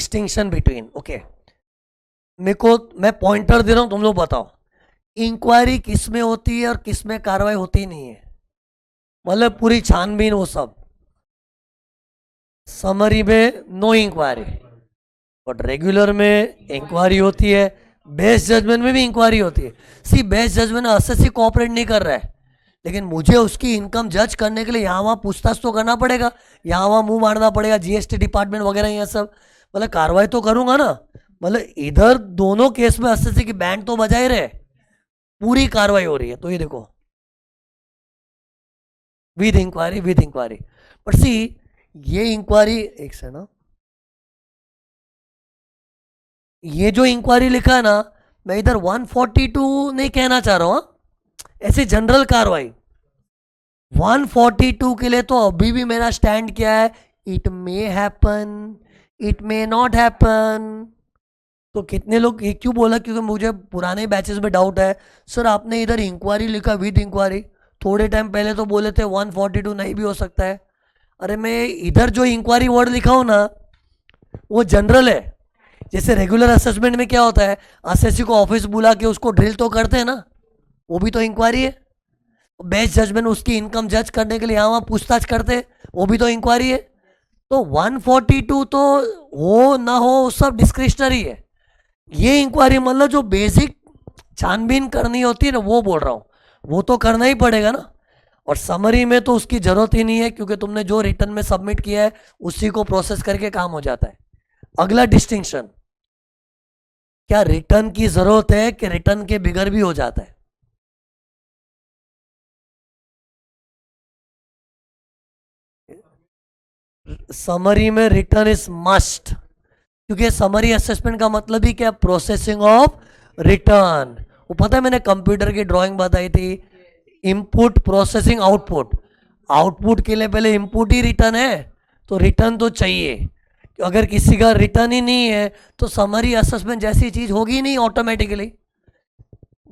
Distinction between, okay, मेरे को मैं पॉइंटर दे रहा हूं, तुम लोग बताओ इंक्वायरी किस में होती है और किस में कार्रवाई होती नहीं है, मतलब पूरी छानबीन वो सब। समरी में नो इंक्वायरी, बट रेगुलर में इंक्वायरी होती है, बेस्ट जजमेंट में भी इंक्वायरी होती है। सी बेस्ट जजमेंट एसएससी कोऑपरेट नहीं कर रहा है, लेकिन मुझे उसकी इनकम जज करने के लिए यहाँ वहाँ पूछताछ तो करना पड़ेगा, यहाँ वहाँ मुंह मारना पड़ेगा, जीएसटी डिपार्टमेंट वगैरह ये सब, मतलब कार्रवाई तो करूंगा ना। मतलब इधर दोनों केस में एसएससी की बैंड तो बजा ही रहे, पूरी कार्रवाई हो रही है। तो ये देखो with inquiry, with inquiry, but see ये इंक्वायरी एक से ना, ये जो इंक्वायरी लिखा है ना, मैं इधर 142 नहीं कहना चाह रहा हूं, ऐसे जनरल कार्रवाई 142 के लिए तो अभी भी मेरा स्टैंड क्या है, it may happen, it may not happen. तो कितने लोग ये क्यों बोला, क्योंकि मुझे पुराने बैचेस में डाउट है, सर आपने इधर इंक्वायरी लिखा विद इंक्वायरी, थोड़े टाइम पहले तो बोले थे 142 नहीं भी हो सकता है। अरे मैं इधर जो इंक्वायरी वर्ड लिखा हूं ना वो जनरल है। जैसे रेगुलर असेसमेंट में क्या होता है, एसएससी को ऑफिस बुला के उसको ड्रिल तो करते हैं ना, वो भी तो इंक्वायरी है। बेस्ट जजमेंट उसकी इनकम जज करने के लिए यहाँ वहाँ पूछताछ करते हैं, वो भी तो इंक्वायरी है। तो 142 तो हो ना हो सब डिस्क्रिशनरी है। ये इंक्वायरी मतलब जो बेसिक छानबीन करनी होती है ना, वो बोल रहा हूँ, वो तो करना ही पड़ेगा ना। और समरी में तो उसकी जरूरत ही नहीं है, क्योंकि तुमने जो रिटर्न में सबमिट किया है उसी को प्रोसेस करके काम हो जाता है। अगला डिस्टिंक्शन, क्या रिटर्न की जरूरत है कि रिटर्न के बिगर भी हो जाता है? समरी में रिटर्न इज मस्ट, क्योंकि समरी असेसमेंट का मतलब ही क्या, प्रोसेसिंग ऑफ रिटर्न। वो पता है मैंने कंप्यूटर की ड्राइंग बताई थी, इनपुट प्रोसेसिंग आउटपुट, आउटपुट के लिए पहले इनपुट ही रिटर्न है, तो रिटर्न तो चाहिए। अगर किसी का रिटर्न ही नहीं है तो समरी असेसमेंट जैसी चीज होगी नहीं automatically.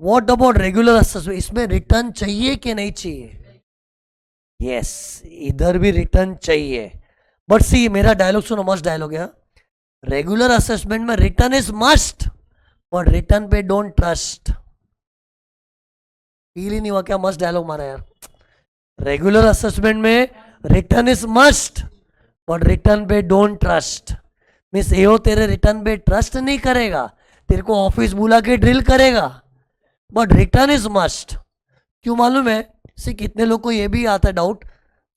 What about regular assessment, इसमें रिटर्न चाहिए कि नहीं चाहिए? यस, इधर भी रिटर्न चाहिए। बट सी मेरा डायलॉग सुनो, मस्ट डायलॉग है, रेगुलर असेसमेंट में return is must, but return पे डोंट ट्रस्ट। फील ही नहीं हुआ क्या मस्ट डायलॉग मारा यार? रेगुलर असेसमेंट में return is must, but return पे डोंट ट्रस्ट। मीन्स ये हो तेरे रिटर्न पे ट्रस्ट नहीं करेगा, तेरे को ऑफिस बुला के ड्रिल करेगा, बट रिटर्न इज मस्ट। क्यों मालूम है? सी कितने लोग को ये भी आता है डाउट,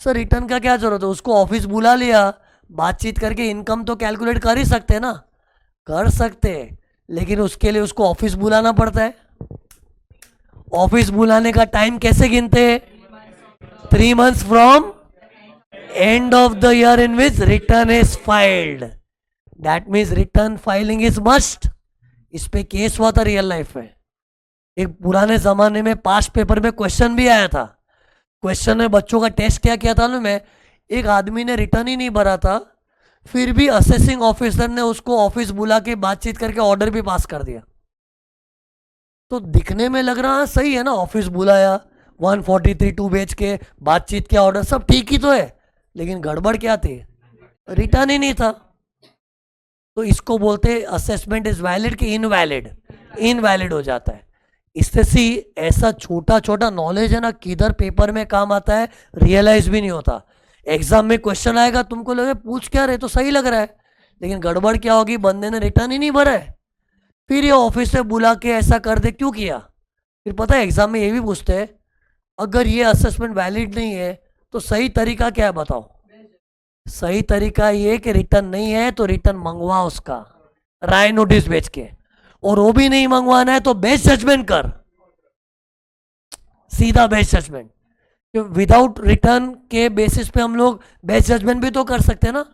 सर रिटर्न का क्या जरूरत है, उसको ऑफिस बुला लिया, बातचीत करके इनकम तो कैलकुलेट कर ही सकते हैं ना। कर सकते हैं, लेकिन उसके लिए उसको ऑफिस बुलाना पड़ता है। ऑफिस बुलाने का टाइम कैसे गिनते हैं? 3 months from end of the year in which return is filed. That means return filing is must. इस पे केस हुआ था रियल लाइफ में। एक पुराने जमाने में पास्ट पेपर में क्वेश्चन भी आया था। क्वेश्चन में बच्चों का टेस्ट क्या किया था ना, मैं एक आदमी ने रिटर्न ही नहीं भरा था, फिर भी असेसिंग ऑफिसर ने उसको ऑफिस बुला के बातचीत करके ऑर्डर भी पास कर दिया। तो दिखने में लग रहा है सही है ना, ऑफिस बुलाया, 143 2 बेच के बातचीत किया, ऑर्डर सब ठीक ही तो है, लेकिन गड़बड़ क्या थी, रिटर्न ही नहीं था। तो इसको बोलते असेसमेंट इज वैलिड कि इनवैलिड? इनवैलिड हो जाता है। इससे सी ऐसा छोटा छोटा नॉलेज है ना, किधर पेपर में काम आता है रियलाइज भी नहीं होता। एग्जाम में क्वेश्चन आएगा, तुमको लगे पूछ क्या रहे, तो सही लग रहा है, लेकिन गड़बड़ क्या होगी, बंदे ने रिटर्न ही नहीं भरा है, फिर ये ऑफिस से बुला के ऐसा कर दे, क्यों किया? फिर पता है एग्जाम में ये भी पूछते हैं, अगर ये असेसमेंट वैलिड नहीं है तो सही तरीका क्या है बताओ? सही तरीका ये कि रिटर्न नहीं है तो रिटर्न मंगवा उसका, राय नोटिस भेज के, और वो भी नहीं मंगवाना है तो बेस्ट जजमेंट कर, सीधा बेस्ट जजमेंट। विदाउट रिटर्न के बेसिस पे हम लोग बेस्ट जजमेंट भी तो कर सकते हैं ना,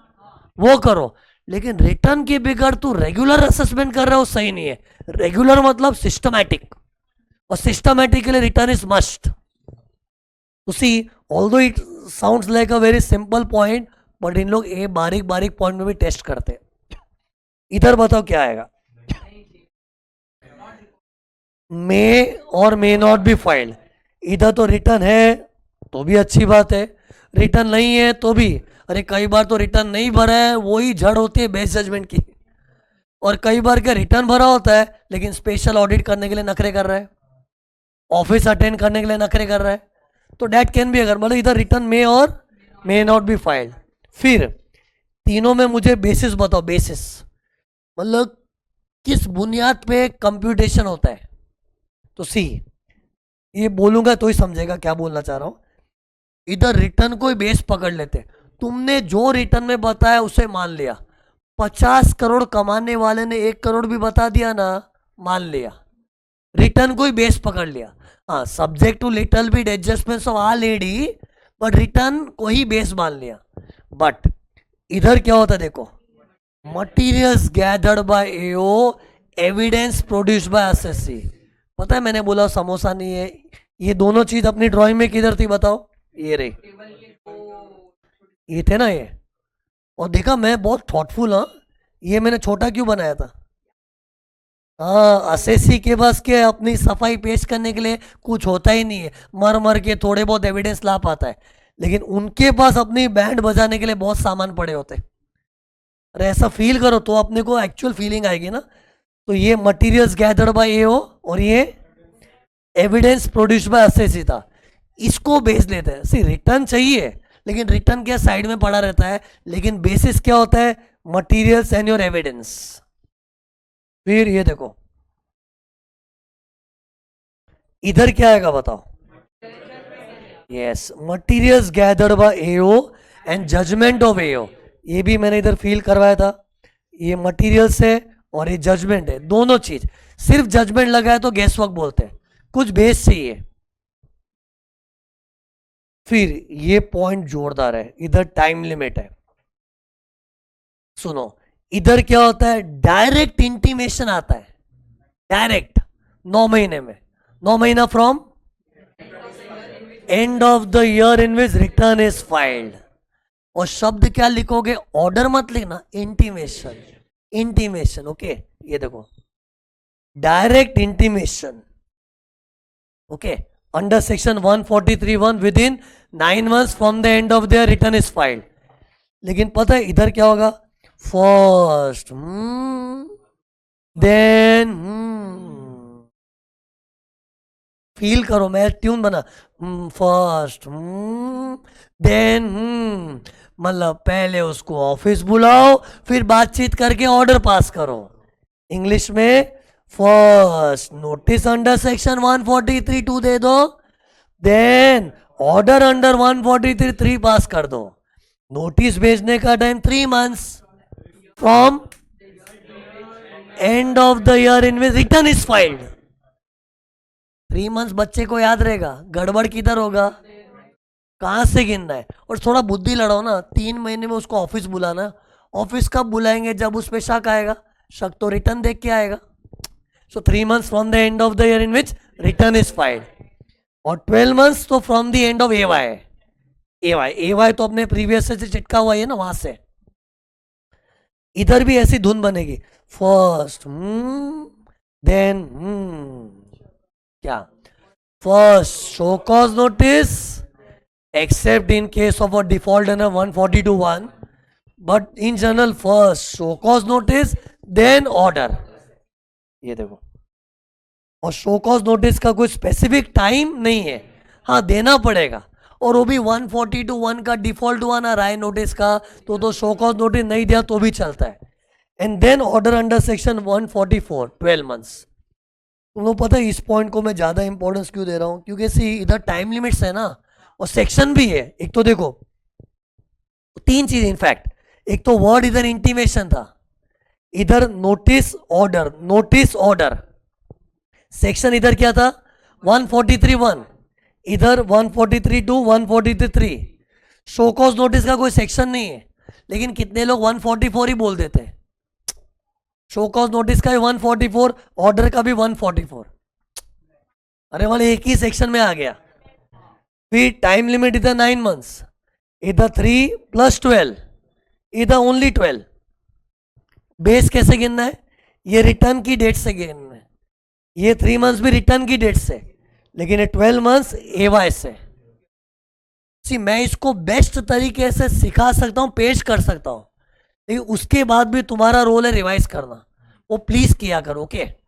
वो करो। लेकिन रिटर्न के बिगड़ तू रेगुलर असेसमेंट कर रहा हो, सही नहीं है। रेगुलर मतलब सिस्टमैटिक, और सिस्टमैटिक के लिए return is must. See although it sounds like a very simple point, but इन लोग ये बारीक बारीक पॉइंट में भी टेस्ट करते हैं। इधर बताओ क्या आएगा, मे और मे नॉट बी फाइल्ड। इधर तो रिटर्न है तो भी अच्छी बात है, रिटर्न नहीं है तो भी, अरे कई बार तो रिटर्न नहीं भरा है, वही जड़ होती है बेस्ट जजमेंट की। और कई बार क्या रिटर्न भरा होता है लेकिन स्पेशल ऑडिट करने के लिए नखरे कर रहा है, ऑफिस अटेंड करने के लिए नखरे कर रहा है, तो डेट कैन बी, अगर मतलब इधर रिटर्न मे और मे नॉट बी फाइल्ड। फिर तीनों में मुझे बेसिस बताओ, बेसिस मतलब किस बुनियाद पे कंप्यूटेशन होता है। तो सी, ये बोलूंगा तो ही समझेगा क्या बोलना चाह रहा हूं। इधर रिटर्न को ही बेस पकड़ लेते, तुमने जो रिटर्न में बताया उसे मान लिया, 50 करोड़ कमाने वाले ने 1 करोड़ भी बता दिया ना, मान लिया, रिटर्न को ही बेस पकड़ लिया। हाँ, subject to little bit adjustments of all AD, but return को ही बेस मान लिया। बट इधर क्या होता है देखो, materials gathered by AO, evidence produced by SSC. पता है मैंने बोला समोसा नहीं है, ये दोनों चीज अपनी ड्राइंग में किधर थी बताओ, ये रे, ये थे ना ये। और देखा मैं बहुत थॉटफुल, हाँ, ये मैंने छोटा क्यों बनाया था। हाँ, एसएससी के पास के अपनी सफाई पेश करने के लिए कुछ होता ही नहीं है, मर मर के थोड़े बहुत एविडेंस ला पाता है, लेकिन उनके पास अपनी बैंड बजाने के लिए बहुत सामान पड़े होते। अरे ऐसा फील करो तो अपने को एक्चुअल फीलिंग आएगी ना। तो ये मटेरियल्स गैदर्ड बाय एओ और ये एविडेंस प्रोड्यूस्ड बाय एसएससी था, इसको बेस लेते हैं। सी, रिटर्न चाहिए लेकिन रिटर्न क्या साइड में पड़ा रहता है, लेकिन बेसिस क्या होता है, मटेरियल्स एंड योर एविडेंस। फिर ये देखो इधर क्या आएगा बताओ, yes, materials gathered by AO and judgment of AO, ये भी मैंने इधर फील करवाया था। ये मटेरियल्स है और ये जजमेंट है, दोनों चीज। सिर्फ जजमेंट लगा है तो गैस वर्क बोलते हैं, कुछ बेस चाहिए। फिर ये पॉइंट जोरदार है, इधर टाइम लिमिट है। सुनो, इधर क्या होता है, डायरेक्ट इंटीमेशन आता है, डायरेक्ट 9 महीने में, 9 महीना from end of the year in which return is filed. और शब्द क्या लिखोगे, ऑर्डर मत लिखना, इंटीमेशन, इंटीमेशन। ओके, ये देखो direct intimation, okay, under section 143(1) with in 9 months from the end of the return is filed. लेकिन पता है इधर क्या होगा, फर्स्ट देन फील करो, मैं ट्यून बना, फर्स्ट देन मतलब पहले उसको ऑफिस बुलाओ, फिर बातचीत करके ऑर्डर पास करो। इंग्लिश में फर्स्ट नोटिस अंडर सेक्शन 143(2) दे दो, देन ऑर्डर अंडर 143(3) पास कर दो। नोटिस भेजने का time 3 months from end of the year in which return is filed. 3 months बच्चे को याद रहेगा, गड़बड़ किधर होगा, कहां से गिनना है। और थोड़ा बुद्धि लड़ाओ ना, 3 महीने में उसको ऑफिस बुलाना, ऑफिस कब बुलाएंगे, जब उस पे शक आएगा, शक तो रिटर्न देख के आएगा। सो 3 months from the end of the year in which return is filed, और 12 months तो फ्रॉम द एंड ऑफ एवाई। एवाई तो अपने प्रीवियस से चिटका हुआ है ना, वहां से। इधर भी ऐसी धुन बनेगी, फर्स्ट देन क्या, first show cause notice except in case of a default under 142(1), but in general first show cause notice then order। ये देखो, और शो कॉज नोटिस का कोई स्पेसिफिक टाइम नहीं है, हाँ देना पड़ेगा, और वो भी 142(1) का डिफॉल्ट हुआ ना राय नोटिस का, तो शो कॉज नोटिस नहीं दिया तो भी चलता है। And then order under section 144 12 months। तुम लोग पता है इस पॉइंट को मैं ज्यादा इंपॉर्टेंस क्यों दे रहा हूं, क्योंकि सी इधर टाइम लिमिट्स है ना, और सेक्शन भी है। एक तो देखो 3 चीज इनफैक्ट, एक तो वर्ड इधर इंटीमेशन था, इधर notice order, notice order. Section इधर क्या था, 143(1), इधर 143(2), 143(3). शो कॉज नोटिस का कोई सेक्शन नहीं है, लेकिन कितने लोग 144 ही बोल देते हैं। शो कॉज नोटिस का भी 144, ऑर्डर का भी 144, अरे वाले एक ही सेक्शन में आ गया। फिर टाइम लिमिट इधर 9 months, इधर 3 + 12, इधर ओनली 12। बेस कैसे गिनना है, ये रिटर्न की डेट से गिनना है, ये 3 months भी रिटर्न की डेट से, लेकिन ये 12 months एवाई से। सी, मैं इसको बेस्ट तरीके से सिखा सकता हूं, पेश कर सकता हूं, लेकिन उसके बाद भी तुम्हारा रोल है रिवाइज करना। वो प्लीज किया करो, ओके।